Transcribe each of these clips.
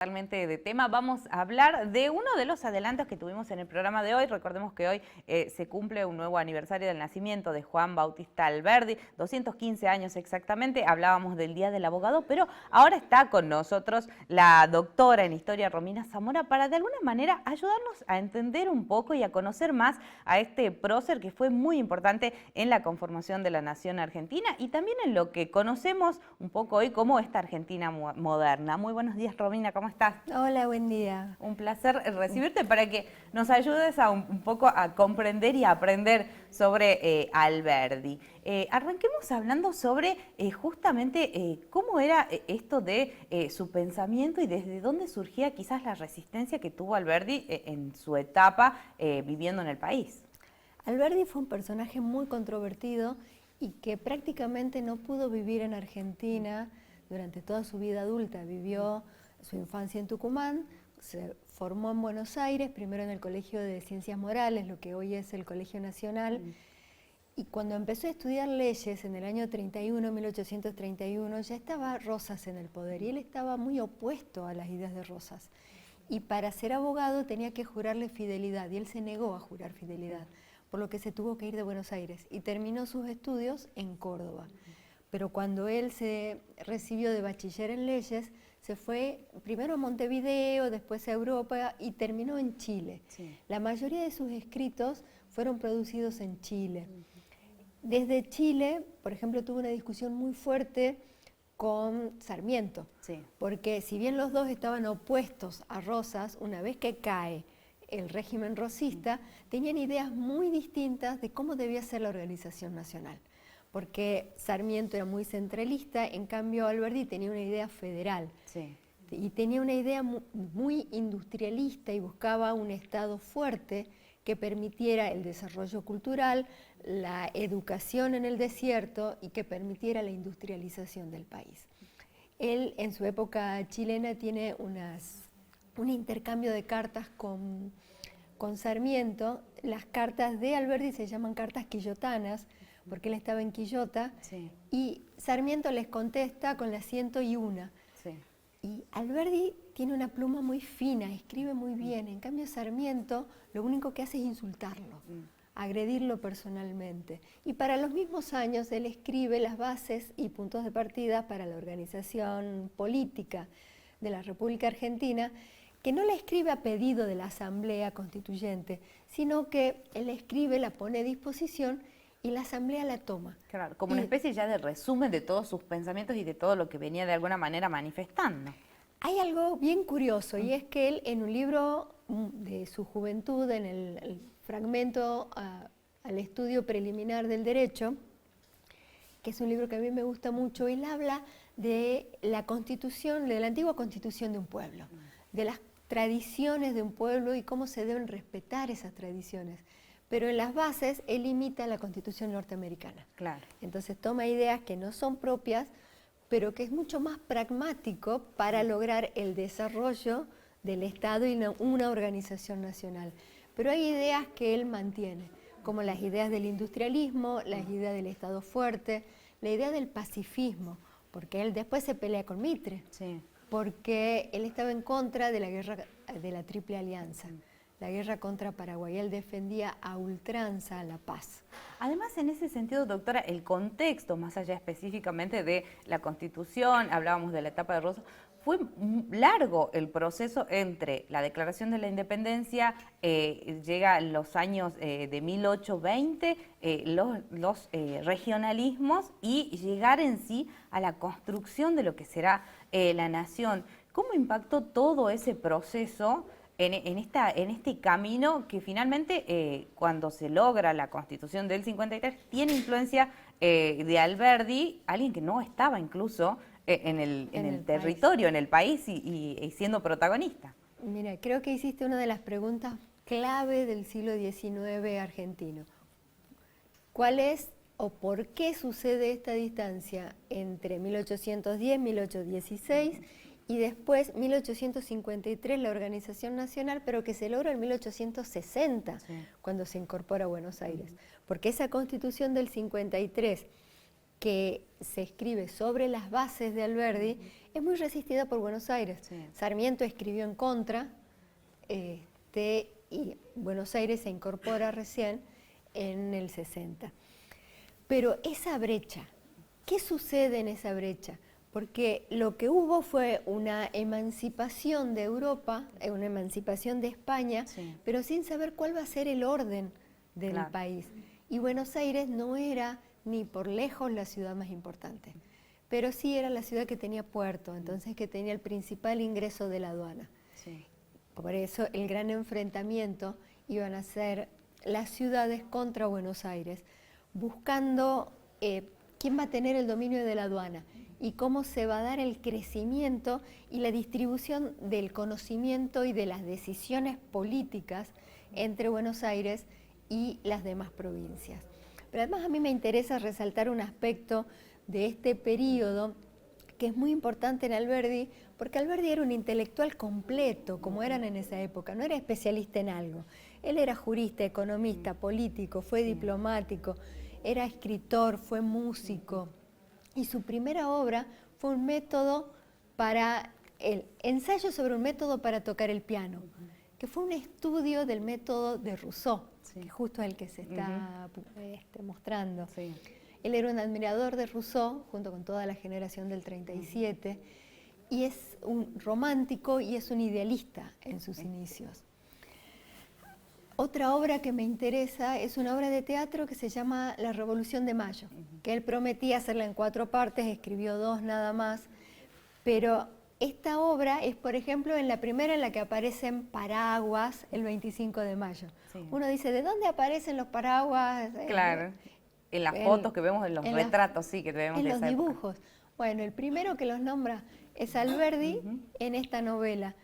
Totalmente de tema, vamos a hablar de uno de los adelantos que tuvimos en el programa de hoy. Recordemos que hoy se cumple un nuevo aniversario del nacimiento de Juan Bautista Alberdi, 215 años exactamente. Hablábamos del Día del Abogado, pero ahora está con nosotros la doctora en Historia Romina Zamora para de alguna manera ayudarnos a entender un poco y a conocer más a este prócer que fue muy importante en la conformación de la nación argentina y también en lo que conocemos un poco hoy como esta Argentina moderna. Muy buenos días, Romina, ¿cómo estás? Hola, buen día. Un placer recibirte para que nos ayudes a un poco a comprender y a aprender sobre Alberdi. Arranquemos hablando sobre justamente cómo era esto de su pensamiento y desde dónde surgía quizás la resistencia que tuvo Alberdi en su etapa viviendo en el país. Alberdi fue un personaje muy controvertido y que prácticamente no pudo vivir en Argentina durante toda su vida adulta. Vivió su infancia en Tucumán, se formó en Buenos Aires, primero en el Colegio de Ciencias Morales, lo que hoy es el Colegio Nacional, y cuando empezó a estudiar leyes en el año 31, 1831, ya estaba Rosas en el poder y él estaba muy opuesto a las ideas de Rosas. Y para ser abogado tenía que jurarle fidelidad y él se negó a jurar fidelidad, por lo que se tuvo que ir de Buenos Aires y terminó sus estudios en Córdoba. Pero cuando él se recibió de bachiller en leyes, se fue primero a Montevideo, después a Europa y terminó en Chile. Sí. La mayoría de sus escritos fueron producidos en Chile. Desde Chile, por ejemplo, tuvo una discusión muy fuerte con Sarmiento, sí, porque si bien los dos estaban opuestos a Rosas, una vez que cae el régimen rosista, tenían ideas muy distintas de cómo debía ser la organización nacional. Porque Sarmiento era muy centralista, en cambio Alberdi tenía una idea federal. Sí. Y tenía una idea muy industrialista y buscaba un Estado fuerte que permitiera el desarrollo cultural, la educación en el desierto y que permitiera la industrialización del país. Él en su época chilena tiene un intercambio de cartas con Sarmiento. Las cartas de Alberdi se llaman cartas quillotanas, porque él estaba en Quillota, sí, y Sarmiento les contesta con la 101. Sí. Y Alberdi tiene una pluma muy fina, escribe muy bien, en cambio Sarmiento lo único que hace es insultarlo, agredirlo personalmente. Y para los mismos años él escribe las bases y puntos de partida para la organización política de la República Argentina, que no la escribe a pedido de la Asamblea Constituyente, sino que él escribe, la pone a disposición y la Asamblea la toma. Claro, como una especie ya de resumen de todos sus pensamientos y de todo lo que venía de alguna manera manifestando. Hay algo bien curioso y es que él en un libro de su juventud, en el fragmento al estudio preliminar del derecho, que es un libro que a mí me gusta mucho, él habla de la constitución, de la antigua constitución de un pueblo, de las tradiciones de un pueblo y cómo se deben respetar esas tradiciones. Pero en las bases él imita la Constitución norteamericana. Claro. Entonces toma ideas que no son propias, pero que es mucho más pragmático para lograr el desarrollo del Estado y una organización nacional. Pero hay ideas que él mantiene, como las ideas del industrialismo, las ideas del Estado fuerte, la idea del pacifismo, porque él después se pelea con Mitre, sí, porque él estaba en contra de la guerra de la Triple Alianza. La guerra contra Paraguay, él defendía a ultranza la paz. Además, en ese sentido, doctora, el contexto, más allá específicamente de la Constitución, hablábamos de la etapa de Rosas, fue largo el proceso entre la declaración de la independencia, llega a los años de 1820, los regionalismos y llegar en sí a la construcción de lo que será la nación. ¿Cómo impactó todo ese proceso en este camino que finalmente cuando se logra la Constitución del 53 tiene influencia de Alberdi, alguien que no estaba incluso en el territorio, en el país y siendo protagonista? Mira, creo que hiciste una de las preguntas clave del siglo XIX argentino. ¿Cuál es o por qué sucede esta distancia entre 1810 y 1816 y después 1853 la organización nacional, pero que se logra en 1860, sí, cuando se incorpora a Buenos Aires? Porque esa Constitución del 53 que se escribe sobre las bases de Alberdi es muy resistida por Buenos Aires. Sí. Sarmiento escribió en contra, y Buenos Aires se incorpora recién en el 60. Pero esa brecha, ¿qué sucede en esa brecha? Porque lo que hubo fue una emancipación de Europa, una emancipación de España, Sí. pero sin saber cuál va a ser el orden del Claro. país. Y Buenos Aires no era ni por lejos la ciudad más importante, pero sí era la ciudad que tenía puerto, entonces que tenía el principal ingreso de la aduana. Sí. Por eso el gran enfrentamiento iban a ser las ciudades contra Buenos Aires, buscando quién va a tener el dominio de la aduana y cómo se va a dar el crecimiento y la distribución del conocimiento y de las decisiones políticas entre Buenos Aires y las demás provincias. Pero además a mí me interesa resaltar un aspecto de este periodo que es muy importante en Alberdi, porque Alberdi era un intelectual completo, como eran en esa época, no era especialista en algo. Él era jurista, economista, político, fue diplomático, era escritor, fue músico. Y su primera obra fue un método para, el ensayo sobre un método para tocar el piano, que fue un estudio del método de Rousseau, Sí. que justo es el que se está mostrando. Sí. Él era un admirador de Rousseau, junto con toda la generación del 37, y es un romántico y es un idealista en sus inicios. Otra obra que me interesa es una obra de teatro que se llama La Revolución de Mayo, que él prometía hacerla en 4 partes, escribió 2 nada más, pero esta obra es, por ejemplo, en la primera en la que aparecen paraguas el 25 de mayo. Sí. Uno dice, ¿de dónde aparecen los paraguas? Claro. En las fotos que vemos, en los retratos, sí, que vemos en de los esa época. dibujos. Bueno, el primero que los nombra es Alberdi en esta novela,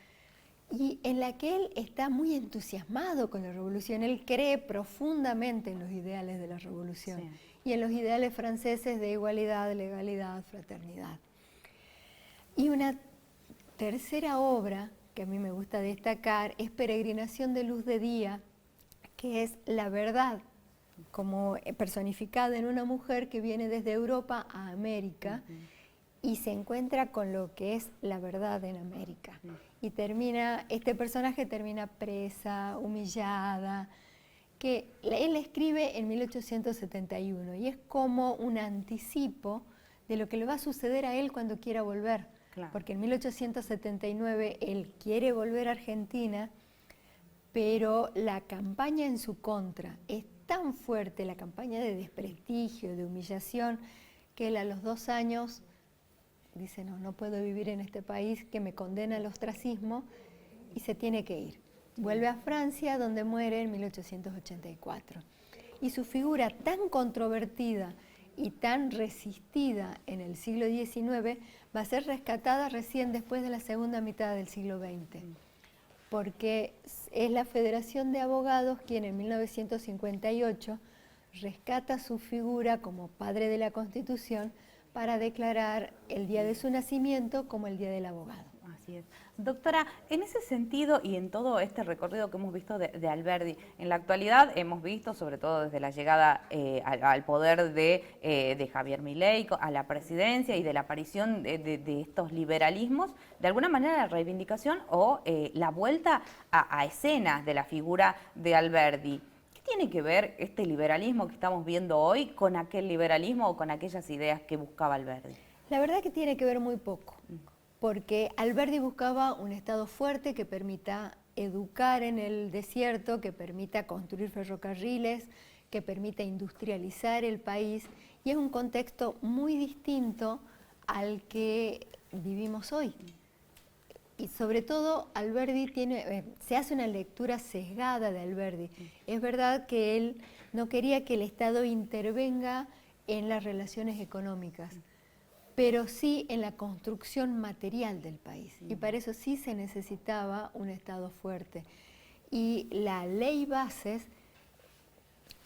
y en la que él está muy entusiasmado con la revolución. Él cree profundamente en los ideales de la revolución Sí. y en los ideales franceses de igualdad, legalidad, fraternidad. Y una tercera obra que a mí me gusta destacar es Peregrinación de Luz de Día, que es la verdad como personificada en una mujer que viene desde Europa a América y se encuentra con lo que es la verdad en América. Y este personaje termina presa, humillada, que él escribe en 1871 y es como un anticipo de lo que le va a suceder a él cuando quiera volver. Claro. Porque en 1879 él quiere volver a Argentina, pero la campaña en su contra es tan fuerte, la campaña de desprestigio, de humillación, que él a los 2 años dice, no puedo vivir en este país que me condena al ostracismo, y se tiene que ir. Vuelve a Francia, donde muere en 1884. Y su figura tan controvertida y tan resistida en el siglo XIX va a ser rescatada recién después de la segunda mitad del siglo XX, porque es la Federación de Abogados quien en 1958 rescata su figura como padre de la Constitución para declarar el día de su nacimiento como el Día del Abogado. Así es. Doctora, en ese sentido y en todo este recorrido que hemos visto de Alberdi, en la actualidad hemos visto, sobre todo desde la llegada al poder de Javier Milei a la presidencia y de la aparición de estos liberalismos, de alguna manera la reivindicación o la vuelta a escenas de la figura de Alberdi. ¿Qué tiene que ver este liberalismo que estamos viendo hoy con aquel liberalismo o con aquellas ideas que buscaba Alberdi? La verdad que tiene que ver muy poco, porque Alberdi buscaba un Estado fuerte que permita educar en el desierto, que permita construir ferrocarriles, que permita industrializar el país, y es un contexto muy distinto al que vivimos hoy. Y sobre todo Alberdi se hace una lectura sesgada de Alberdi. Es verdad que él no quería que el Estado intervenga en las relaciones económicas, pero sí en la construcción material del país. Y para eso sí se necesitaba un Estado fuerte. Y la ley Bases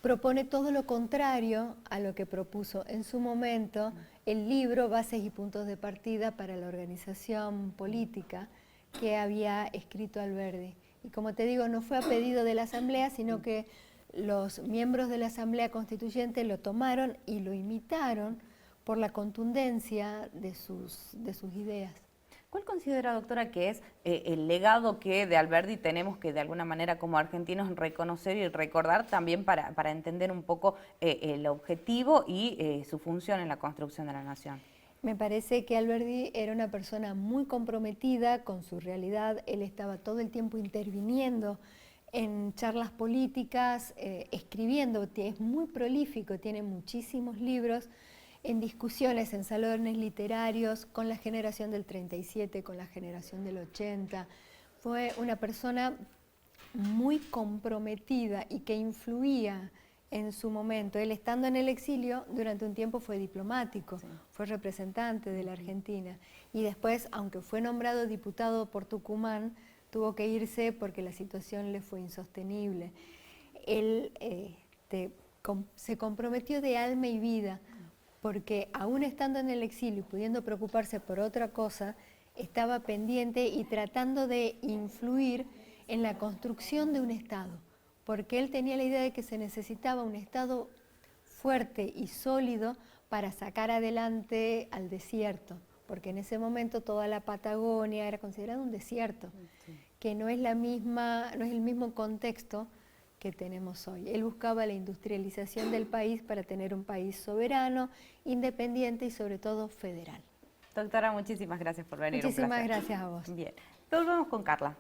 propone todo lo contrario a lo que propuso en su momento el libro Bases y Puntos de Partida para la Organización Política que había escrito Alberdi. Y como te digo, no fue a pedido de la Asamblea, sino que los miembros de la Asamblea Constituyente lo tomaron y lo imitaron por la contundencia de sus ideas. ¿Cuál considera, doctora, que es el legado que de Alberdi tenemos que de alguna manera como argentinos reconocer y recordar también para entender un poco el objetivo y su función en la construcción de la nación? Me parece que Alberdi era una persona muy comprometida con su realidad. Él estaba todo el tiempo interviniendo en charlas políticas, escribiendo, es muy prolífico, tiene muchísimos libros, en discusiones, en salones literarios, con la generación del 37, con la generación del 80. Fue una persona muy comprometida y que influía en su momento. Él, estando en el exilio, durante un tiempo fue diplomático, sí, fue representante de la Argentina, y después, aunque fue nombrado diputado por Tucumán, tuvo que irse porque la situación le fue insostenible. Él se comprometió de alma y vida, porque aún estando en el exilio y pudiendo preocuparse por otra cosa, estaba pendiente y tratando de influir en la construcción de un Estado, porque él tenía la idea de que se necesitaba un Estado fuerte y sólido para sacar adelante al desierto, porque en ese momento toda la Patagonia era considerada un desierto, sí, que no es el mismo contexto que tenemos hoy. Él buscaba la industrialización del país para tener un país soberano, independiente y sobre todo federal. Doctora, muchísimas gracias por venir. Muchísimas gracias a vos. Bien, volvemos con Carla.